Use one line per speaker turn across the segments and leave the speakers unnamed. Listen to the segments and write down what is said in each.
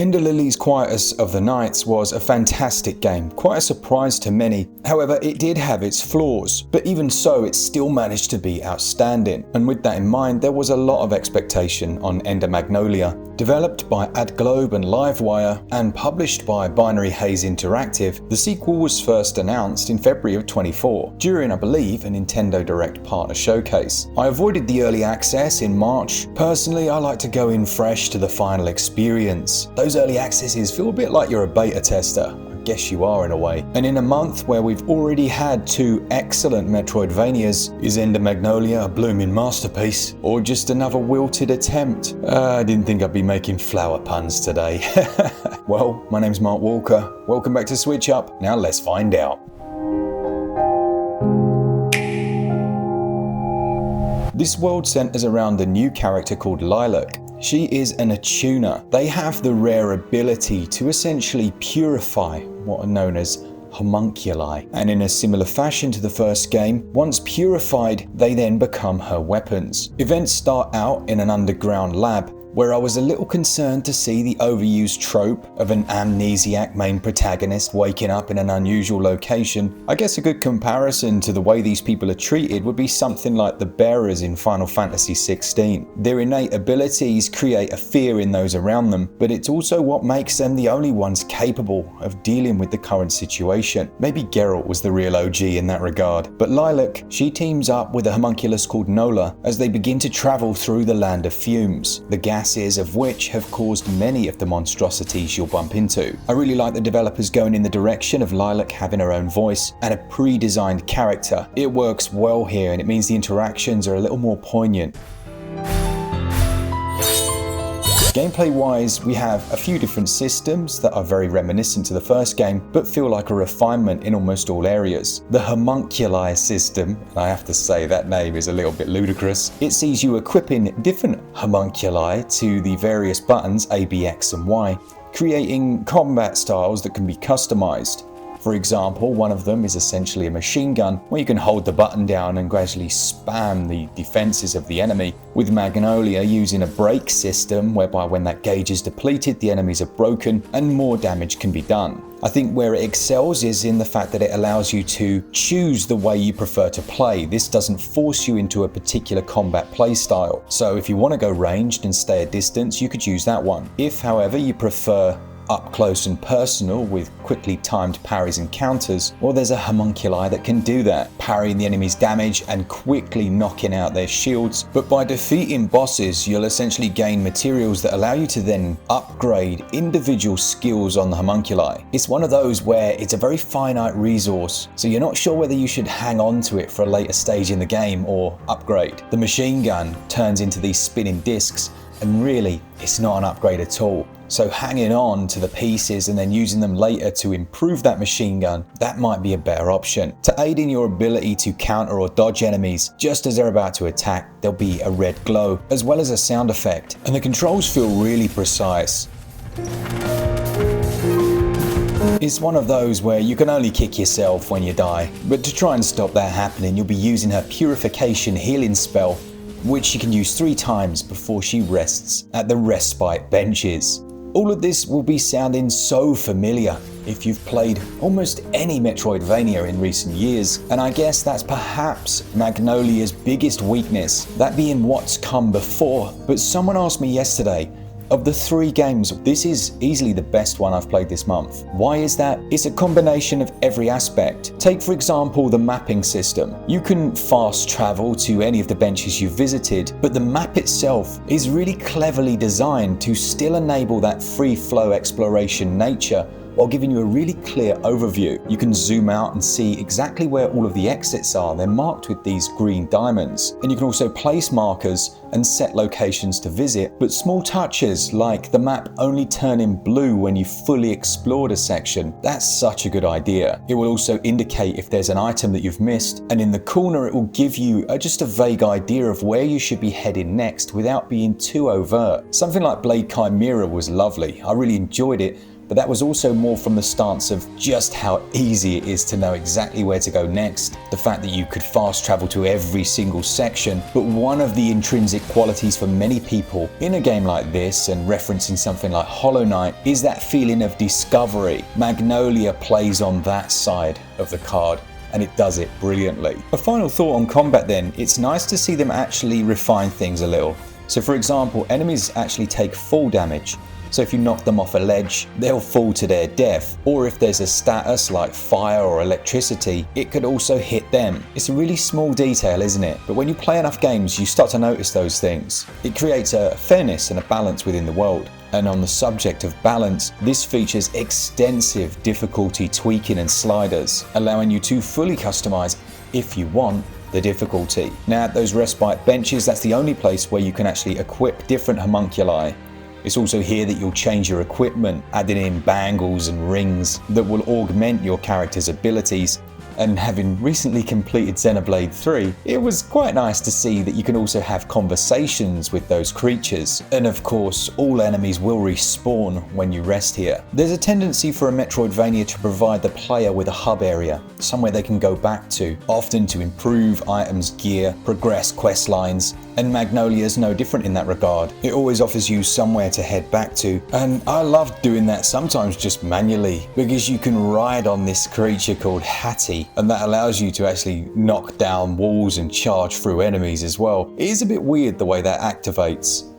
Ender Lilies Quietus of the Nights was a fantastic game, quite a surprise to many. However, it did have its flaws, but even so it still managed to be outstanding. And with that in mind, there was a lot of expectation on Ender Magnolia. Developed by AdGlobe and Livewire and published by Binary Haze Interactive, the sequel was first announced in February of 24 during, I believe, a Nintendo Direct partner showcase. I avoided the early access in March. Personally, I like to go in fresh to the final experience. Those early accesses feel a bit like you're a beta tester. I guess you are in a way. And in a month where we've already had two excellent Metroidvanias, is Ender Magnolia a blooming masterpiece or just another wilted attempt? I didn't think I'd be making flower puns today. Well, my name's Mark Walker. Welcome back to SwitchUp. Now let's find out. This world centers around a new character called Lilac. She is an attuner. They have the rare ability to essentially purify what are known as homunculi. And in a similar fashion to the first game, once purified, they then become her weapons. Events start out in an underground lab, where I was a little concerned to see the overused trope of an amnesiac main protagonist waking up in an unusual location. I guess a good comparison to the way these people are treated would be something like the bearers in Final Fantasy XVI. Their innate abilities create a fear in those around them, but it's also what makes them the only ones capable of dealing with the current situation. Maybe Geralt was the real OG in that regard. But Lilac, she teams up with a homunculus called Nola as they begin to travel through the land of fumes. The gases of which have caused many of the monstrosities you'll bump into. I really like the developers going in the direction of Lilac having her own voice and a pre-designed character. It works well here and it means the interactions are a little more poignant. Gameplay wise, we have a few different systems that are very reminiscent to the first game, but feel like a refinement in almost all areas. The homunculi system, and I have to say that name is a little bit ludicrous, it sees you equipping different homunculi to the various buttons A, B, X and Y, creating combat styles that can be customized. For example, one of them is essentially a machine gun where you can hold the button down and gradually spam the defenses of the enemy, with Magnolia using a break system whereby when that gauge is depleted, the enemies are broken and more damage can be done. I think where it excels is in the fact that it allows you to choose the way you prefer to play. This doesn't force you into a particular combat play style. So if you want to go ranged and stay a distance, you could use that one. If, however, you prefer up close and personal with quickly timed parries and counters, well, there's a homunculi that can do that, parrying the enemy's damage and quickly knocking out their shields. But by defeating bosses, you'll essentially gain materials that allow you to then upgrade individual skills on the homunculi. It's one of those where it's a very finite resource, so you're not sure whether you should hang on to it for a later stage in the game or upgrade. The machine gun turns into these spinning discs, and really, it's not an upgrade at all. So hanging on to the pieces and then using them later to improve that machine gun, that might be a better option. To aid in your ability to counter or dodge enemies, just as they're about to attack, there'll be a red glow, as well as a sound effect. And the controls feel really precise. It's one of those where you can only kick yourself when you die. But to try and stop that happening, you'll be using her purification healing spell, which she can use 3 times before she rests at the respite benches. All of this will be sounding so familiar if you've played almost any Metroidvania in recent years, and I guess that's perhaps Magnolia's biggest weakness, that being what's come before. But someone asked me yesterday, of the 3 games, this is easily the best one I've played this month. Why is that? It's a combination of every aspect. Take for example the mapping system. You can fast travel to any of the benches you've visited, but the map itself is really cleverly designed to still enable that free flow exploration nature while giving you a really clear overview. You can zoom out and see exactly where all of the exits are. They're marked with these green diamonds. And you can also place markers and set locations to visit, but small touches like the map only turning blue when you fully explored a section, that's such a good idea. It will also indicate if there's an item that you've missed, and in the corner it will give you just a vague idea of where you should be heading next without being too overt. Something like Blade Chimera was lovely. I really enjoyed it, but that was also more from the stance of just how easy it is to know exactly where to go next, the fact that you could fast travel to every single section. But one of the intrinsic qualities for many people in a game like this, and referencing something like Hollow Knight, is that feeling of discovery. Magnolia plays on that side of the card, and it does it brilliantly. A final thought on combat then, it's nice to see them actually refine things a little. So for example, enemies actually take fall damage. So if you knock them off a ledge, they'll fall to their death. Or if there's a status like fire or electricity, it could also hit them. It's a really small detail, isn't it? But when you play enough games, you start to notice those things. It creates a fairness and a balance within the world. And on the subject of balance, this features extensive difficulty tweaking and sliders, allowing you to fully customize, if you want, the difficulty. Now at those respite benches, that's the only place where you can actually equip different homunculi. It's also here that you'll change your equipment, adding in bangles and rings that will augment your character's abilities. And having recently completed Xenoblade 3, it was quite nice to see that you can also have conversations with those creatures. And of course, all enemies will respawn when you rest here. There's a tendency for a Metroidvania to provide the player with a hub area, somewhere they can go back to, often to improve items, gear, progress quest lines. And Magnolia is no different in that regard. It always offers you somewhere to head back to, and I love doing that sometimes just manually, because you can ride on this creature called Hattie, and that allows you to actually knock down walls and charge through enemies as well. It is a bit weird the way that activates.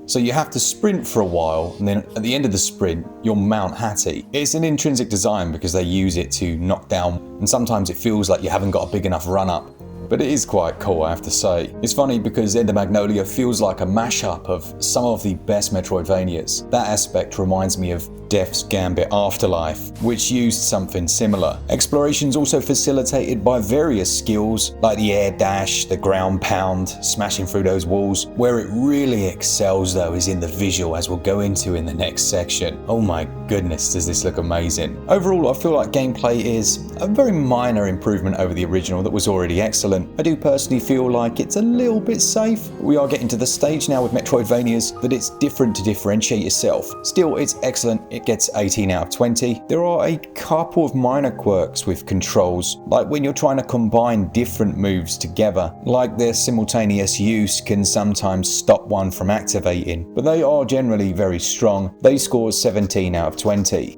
So you have to sprint for a while, and then at the end of the sprint, you'll mount Hattie. It's an intrinsic design because they use it to knock down, and sometimes it feels like you haven't got a big enough run up. But it is quite cool, I have to say. It's funny because End of Magnolia feels like a mashup of some of the best Metroidvanias. That aspect reminds me of Death's Gambit Afterlife, which used something similar. Exploration is also facilitated by various skills like the air dash, the ground pound, smashing through those walls. Where it really excels though is in the visual, as we'll go into in the next section. Oh my goodness, does this look amazing. Overall, I feel like gameplay is a very minor improvement over the original that was already excellent. I do personally feel like it's a little bit safe. We are getting to the stage now with Metroidvanias that it's different to differentiate yourself. Still, it's excellent. It gets 18 out of 20. There are a couple of minor quirks with controls, like when you're trying to combine different moves together, like their simultaneous use can sometimes stop one from activating, but they are generally very strong. They score 17 out of 20.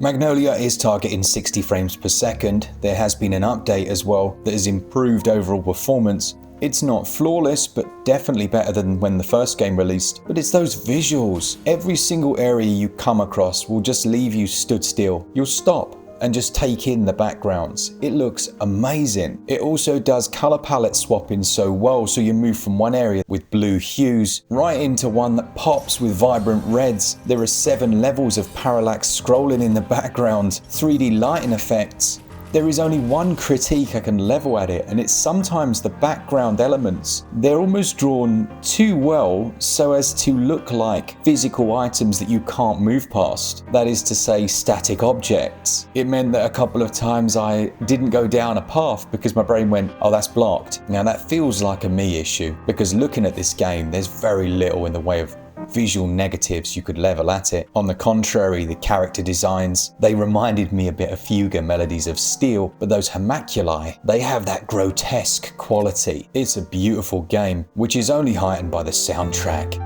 Magnolia is targeting 60 frames per second. There has been an update as well that has improved overall performance. It's not flawless, but definitely better than when the first game released. But it's those visuals. Every single area you come across will just leave you stood still. You'll stop and just take in the backgrounds. It looks amazing. It also does color palette swapping so well, so you move from one area with blue hues right into one that pops with vibrant reds. There are 7 levels of parallax scrolling in the background, 3D lighting effects. There is only one critique I can level at it, and it's sometimes the background elements. They're almost drawn too well so as to look like physical items that you can't move past. That is to say, static objects. It meant that a couple of times I didn't go down a path because my brain went, oh, that's blocked. Now that feels like a me issue, because looking at this game, there's very little in the way of visual negatives you could level at it. On the contrary, the character designs, they reminded me a bit of Fuga Melodies of Steel, but those homunculi, they have that grotesque quality. It's a beautiful game, which is only heightened by the soundtrack.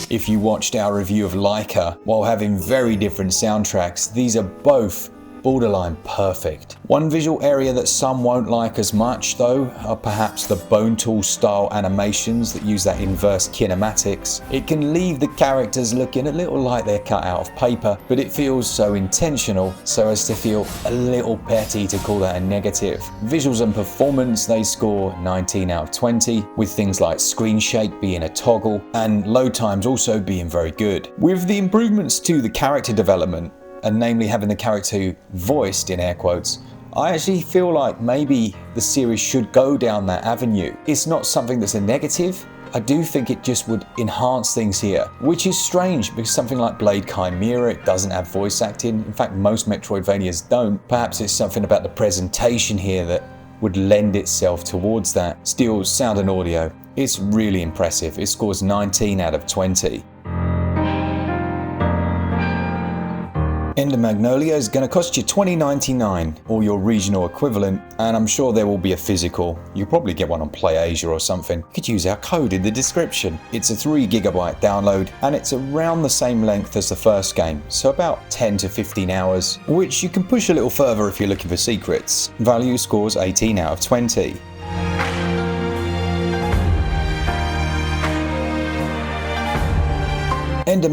If you watched our review of Laika, while having very different soundtracks, these are both borderline perfect. One visual area that some won't like as much though are perhaps the Bone Tool style animations that use that inverse kinematics. It can leave the characters looking a little like they're cut out of paper, but it feels so intentional so as to feel a little petty to call that a negative. Visuals and performance, they score 19 out of 20, with things like screen shake being a toggle and load times also being very good. With the improvements to the character development, and namely having the character voiced in air quotes, I actually feel like maybe the series should go down that avenue. It's not something that's a negative, I do think it just would enhance things here, which is strange because something like Blade Chimera, it doesn't have voice acting. In fact, most Metroidvanias don't. Perhaps it's something about the presentation here that would lend itself towards that. Still, sound and audio, it's really impressive. It scores 19 out of 20. Magnolia is going to cost you $20.99 or your regional equivalent, and I'm sure there will be a physical. You'll probably get one on PlayAsia or something. You could use our code in the description. It's a 3GB download and it's around the same length as the first game, so about 10 to 15 hours, which you can push a little further if you're looking for secrets. Value scores 18 out of 20.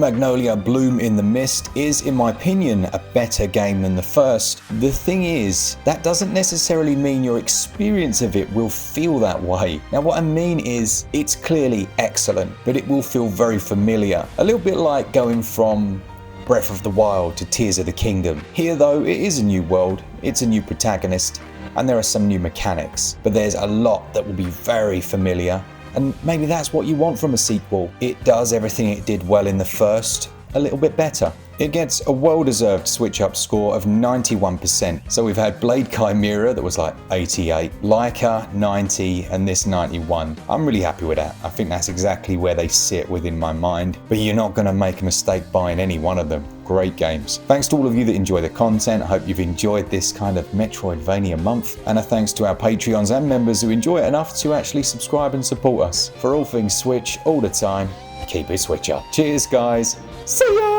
Magnolia Bloom in the Mist is, in my opinion, a better game than the first. The thing is, that doesn't necessarily mean your experience of it will feel that way. Now what I mean is, it's clearly excellent, but it will feel very familiar. A little bit like going from Breath of the Wild to Tears of the Kingdom. Here though, it is a new world, it's a new protagonist, and there are some new mechanics, but there's a lot that will be very familiar. And maybe that's what you want from a sequel. It does everything it did well in the first, a little bit better. It gets a well-deserved SwitchUp score of 91%. So we've had Blade Chimera that was like 88, Laika 90, and this 91. I'm really happy with that. I think that's exactly where they sit within my mind. But you're not going to make a mistake buying any one of them. Great games. Thanks to all of you that enjoy the content. I hope you've enjoyed this kind of Metroidvania month. And a thanks to our Patreons and members who enjoy it enough to actually subscribe and support us. For all things Switch, all the time, keep it Switch up. Cheers guys. See ya!